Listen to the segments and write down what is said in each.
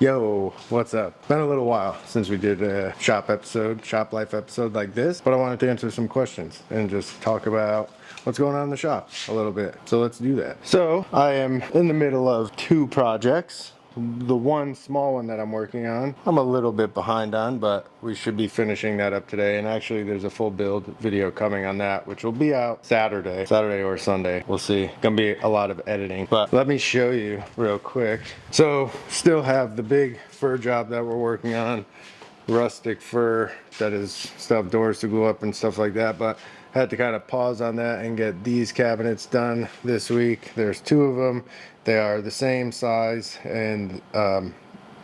Yo, what's up? Been a little while since we did a shop life episode like this, but I wanted to answer some questions and just talk about what's going on in the shop a little bit. So let's do that. So I am in the middle of two projects. The one small one that I'm working on, I'm a little bit behind on, but we should be finishing that up today. And actually there's a full build video coming on that, which will be out Saturday or Sunday. We'll see. Gonna be a lot of editing, but let me show you real quick. So still have the big fur job that we're working on, rustic fur that is still have doors to glue up and stuff like that, but had to kind of pause on that and get these cabinets done this week. There's two of them. They are the same size and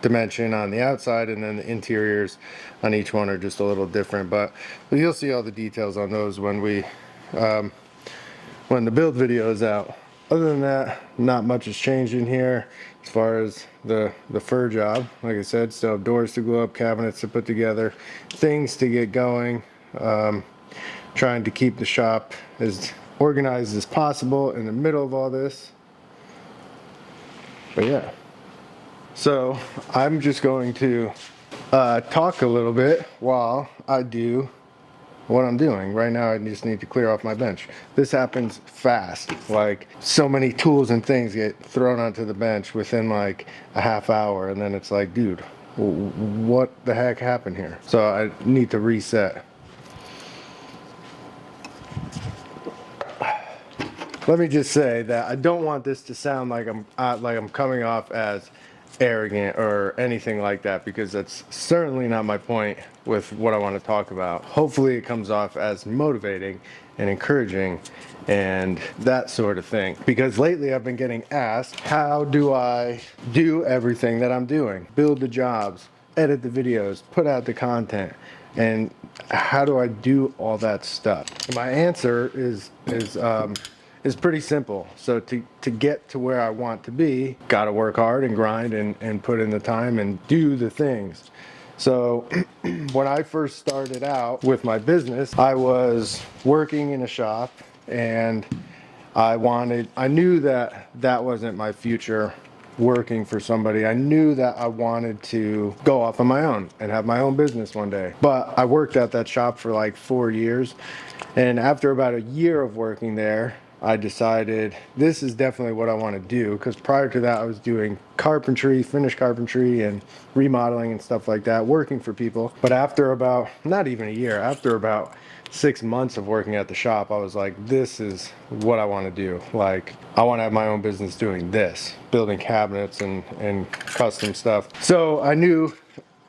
dimension on the outside, and then the interiors on each one are just a little different, but you'll see all the details on those when the build video is out. Other than that, not much has changed in here as far as the fur job. Like I said, still have doors to glue up, cabinets to put together, things to get going. Trying to keep the shop as organized as possible in the middle of all this. But yeah, so I'm just going to talk a little bit while I do what I'm doing. Right now I just need to clear off my bench. This happens fast, like so many tools and things get thrown onto the bench within like a half hour, and then it's like, dude, what the heck happened here? So I need to reset. Let me just say that I don't want this to sound like I'm coming off as arrogant or anything like that, because that's certainly not my point with what I want to talk about. Hopefully it comes off as motivating and encouraging and that sort of thing, because lately I've been getting asked, how do I do everything that I'm doing? Build the jobs, edit the videos, put out the content, and how do I do all that stuff? And my answer is pretty simple. So to get to where I want to be, gotta work hard and grind and put in the time and do the things. So when I first started out with my business, I was working in a shop, and I knew that wasn't my future, working for somebody. I knew that I wanted to go off on my own and have my own business one day. But I worked at that shop for like 4 years. And after about a year of working there, I decided this is definitely what I want to do, because prior to that I was doing carpentry, finished carpentry and remodeling and stuff like that, working for people. But after about, not even a year, after about 6 months of working at the shop, I was like, this is what I want to do. Like, I want to have my own business doing this, building cabinets and custom stuff. So I knew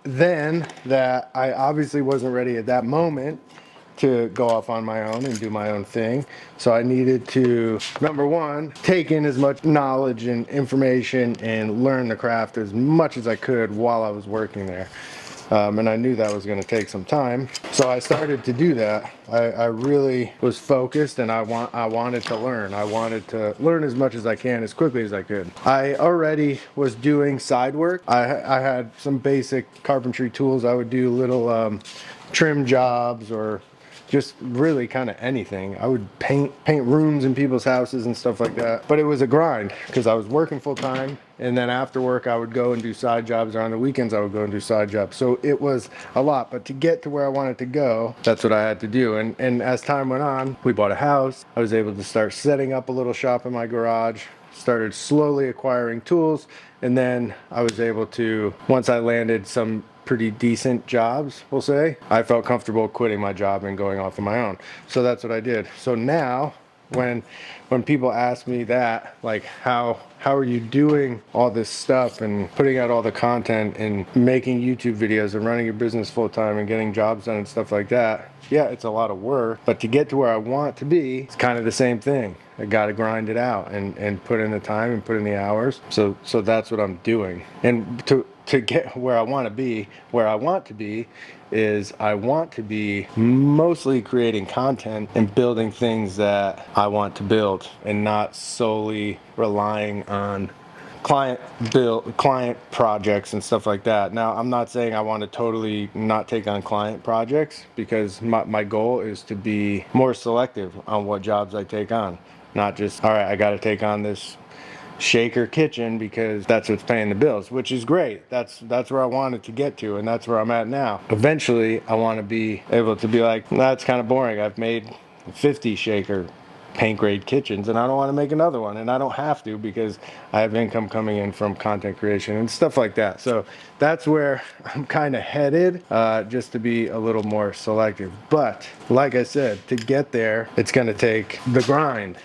then that I obviously wasn't ready at that moment to go off on my own and do my own thing. So I needed to, number one, take in as much knowledge and information and learn the craft as much as I could while I was working there. And I knew that was going to take some time. So I started to do that. I really was focused, and I wanted to learn. I wanted to learn as much as I can, as quickly as I could. I already was doing side work. I had some basic carpentry tools. I would do little trim jobs, or just really kind of anything. I would paint rooms in people's houses and stuff like that. But it was a grind, because I was working full time, and then after work I would go and do side jobs, or on the weekends I would go and do side jobs. So it was a lot. But to get to where I wanted to go, that's what I had to do. And as time went on, we bought a house. I was able to start setting up a little shop in my garage, started slowly acquiring tools, and then I was able to, once I landed some pretty decent jobs, we'll say, I felt comfortable quitting my job and going off on my own. So that's what I did. So now when people ask me that, like, how are you doing all this stuff and putting out all the content and making YouTube videos and running your business full time and getting jobs done and stuff like that, yeah, it's a lot of work, but to get to where I want to be, it's kind of the same thing. I got to grind it out and put in the time and put in the hours. So that's what I'm doing. And to get where I want to be, is I want to be mostly creating content and building things that I want to build, and not solely relying on client projects and stuff like that. Now, I'm not saying I want to totally not take on client projects, because my goal is to be more selective on what jobs I take on. Not just, all right, I got to take on this shaker kitchen because that's what's paying the bills, which is great. That's where I wanted to get to, and that's where I'm at now. Eventually, I want to be able to be like, that's kind of boring. I've made 50 shaker paint grade kitchens and I don't want to make another one, and I don't have to because I have income coming in from content creation and stuff like that. So that's where I'm kind of headed, just to be a little more selective. But like I said, to get there, it's going to take the grind.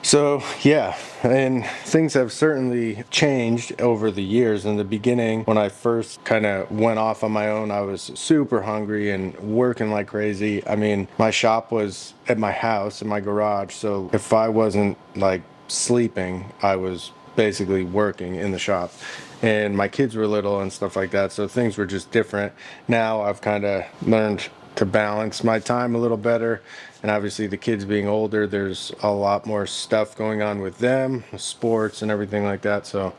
So yeah, and things have certainly changed over the years. In the beginning, when I first kind of went off on my own, I was super hungry and working like crazy. I mean, my shop was at my house in my garage, so if I wasn't like sleeping, I was basically working in the shop. And my kids were little and stuff like that, so things were just different. Now I've kind of learned to balance my time a little better, and obviously the kids being older, there's a lot more stuff going on with them, sports and everything like that. So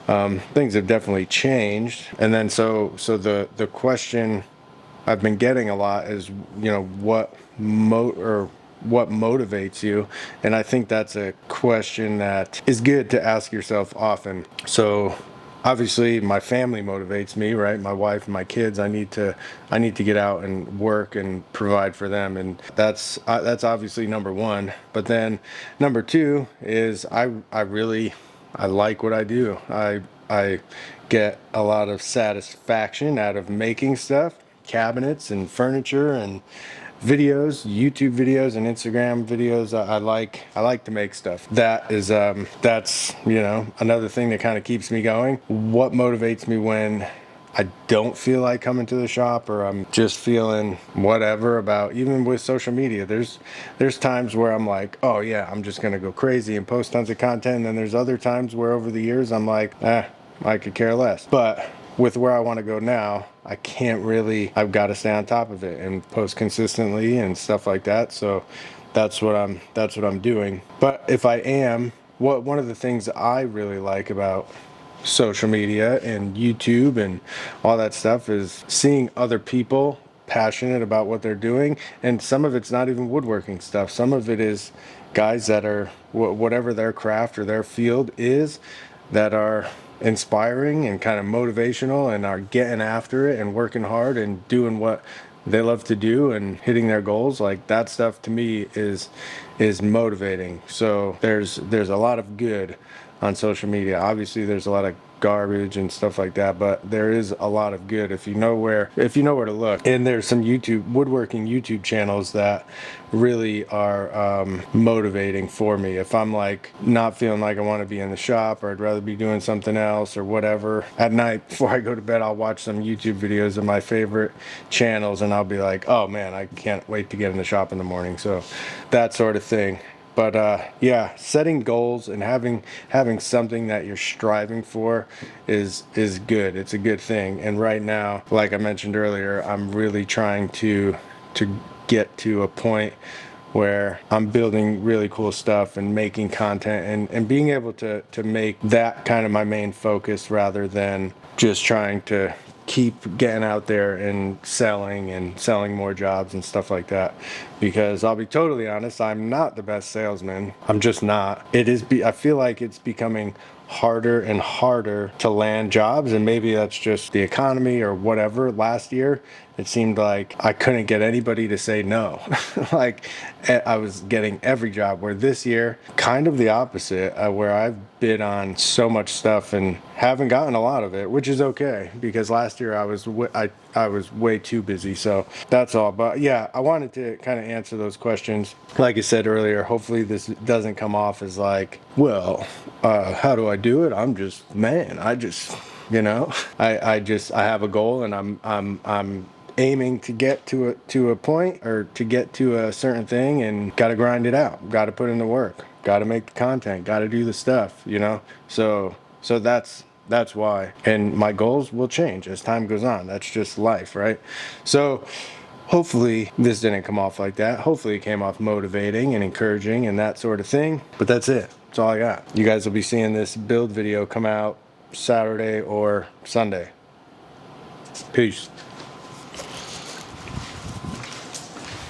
things have definitely changed. And then so the question I've been getting a lot is, what motivates you? And I think that's a question that is good to ask yourself often. So obviously my family motivates me, right? My wife and my kids. I need to get out and work and provide for them, and that's obviously number one. But then number two is I like what I do. I get a lot of satisfaction out of making stuff, cabinets and furniture and videos, YouTube videos and Instagram videos. I like to make stuff. That is that's another thing that kind of keeps me going. What motivates me when I don't feel like coming to the shop, or I'm just feeling whatever about, even with social media, there's times where I'm like, oh yeah, I'm just gonna go crazy and post tons of content, and then there's other times where over the years I'm like, I could care less. But with where I want to go now, I can't really, I've got to stay on top of it and post consistently and stuff like that. So that's what I'm doing. But if I am, one of the things I really like about social media and YouTube and all that stuff is seeing other people passionate about what they're doing. And some of it's not even woodworking stuff. Some of it is guys that are, whatever their craft or their field is, that are inspiring and kind of motivational and are getting after it and working hard and doing what they love to do and hitting their goals. Like, that stuff to me is motivating. So there's a lot of good on social media. Obviously there's a lot of garbage and stuff like that, but there is a lot of good if you know where to look. And there's some woodworking YouTube channels that really are motivating for me. If I'm like not feeling like I want to be in the shop, or I'd rather be doing something else or whatever, at night before I go to bed, I'll watch some YouTube videos of my favorite channels and I'll be like, oh man, I can't wait to get in the shop in the morning. So that sort of thing. But yeah, setting goals and having something that you're striving for is good. It's a good thing. And right now, like I mentioned earlier, I'm really trying to get to a point where I'm building really cool stuff and making content and being able to make that kind of my main focus, rather than just trying to keep getting out there and selling more jobs and stuff like that. Because I'll be totally honest, I'm not the best salesman. I'm just not. I feel like it's becoming harder and harder to land jobs, and maybe that's just the economy or whatever. Last year it seemed like I couldn't get anybody to say no. Like, I was getting every job, where this year kind of the opposite, where I've bid on so much stuff and haven't gotten a lot of it, which is okay, because last year I was way too busy. So that's all. But yeah, I wanted to kind of answer those questions. Like I said earlier, hopefully this doesn't come off as like, well, how do I do it? I'm just, I have a goal, and I'm aiming to get to a point, or to get to a certain thing, and got to grind it out, got to put in the work, got to make the content, got to do the stuff, so that's why. And my goals will change as time goes on. That's just life, right? So hopefully this didn't come off like that. Hopefully it came off motivating and encouraging and that sort of thing. But that's it. That's all I got. You guys will be seeing this build video come out Saturday or Sunday. Peace.